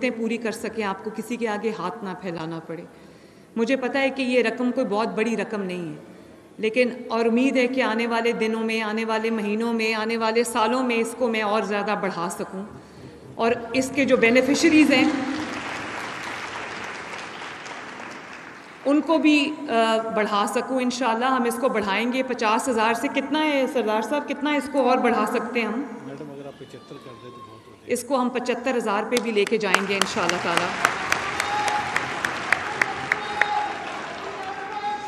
ज़रूरतें पूरी कर सकें, आपको किसी के आगे हाथ ना फैलाना पड़े। मुझे पता है कि ये रकम कोई बहुत बड़ी रकम नहीं है, लेकिन और उम्मीद है कि आने वाले दिनों में, आने वाले महीनों में, आने वाले सालों में इसको मैं और ज़्यादा बढ़ा सकूं और इसके जो बेनिफिशरीज़ हैं उनको भी बढ़ा सकूं। इंशाल्लाह हम इसको बढ़ाएंगे 50,000 से। कितना है सरदार साहब, कितना इसको और बढ़ा सकते हैं हम? मैडम अगर आप 75 कर दें तो बहुत होता है। इसको हम 75,000 पे भी लेके जाएंगे इंशाल्लाह ताला।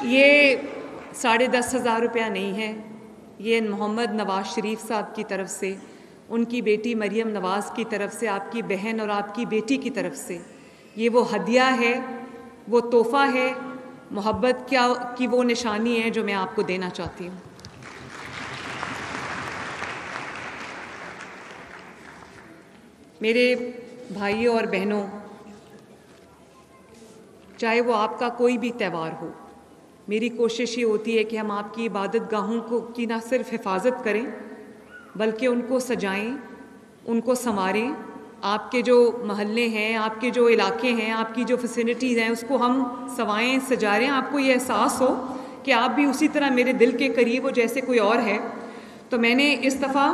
ये 10,500 रुपया नहीं है, ये मोहम्मद नवाज़ शरीफ साहब की तरफ से, उनकी बेटी मरियम नवाज़ की तरफ से, आपकी बहन और आपकी बेटी की तरफ से ये वो हदिया है, वो तोहफ़ा है, मोहब्बत की वो निशानी है जो मैं आपको देना चाहती हूँ। मेरे भाइयों और बहनों, चाहे वो आपका कोई भी त्यौहार हो, मेरी कोशिश ये होती है कि हम आपकी इबादत गाहों की ना सिर्फ हिफाजत करें बल्कि उनको सजाएं, उनको संवारें। आपके जो महल्ले हैं, आपके जो इलाके हैं, आपकी जो फैसिलिटीज़ हैं, उसको हम संवारें, सजाएं। आपको ये एहसास हो कि आप भी उसी तरह मेरे दिल के करीब हो जैसे कोई और है। तो मैंने इस दफ़ा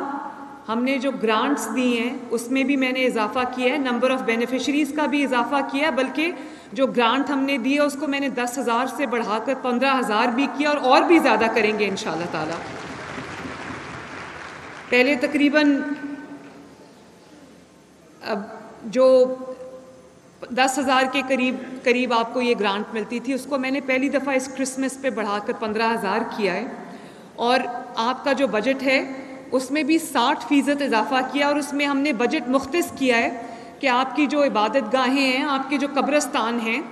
हमने जो ग्रांट्स दी हैं उसमें भी मैंने इजाफ़ा किया है, नंबर ऑफ़ बेनिफिशरीज़ का भी इजाफ़ा किया है, बल्कि जो ग्रांट हमने दी है उसको मैंने 10,000 से बढ़ाकर 15,000 भी किया और भी ज़्यादा करेंगे इंशाल्लाह ताला। पहले तकरीबन अब जो 10,000 के करीब आपको ये ग्रांट मिलती थी, उसको मैंने पहली दफ़ा इस क्रिसमस पे बढ़ाकर 15,000 किया है। और आपका जो बजट है उसमें भी 60% इजाफा किया और उसमें हमने बजट मुख्तस किया है कि आपकी जो इबादत गाहें हैं, आपके जो कब्रस्तान हैं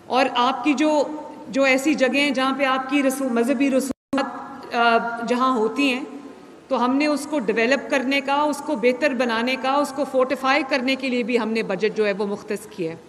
और आपकी जो ऐसी जगह हैं जहाँ पे आपकी मजहबी रसूमात जहाँ होती हैं, तो हमने उसको डेवलप करने का, उसको बेहतर बनाने का, उसको फोर्टिफाई करने के लिए भी हमने बजट जो है वो मुख्तस किया है।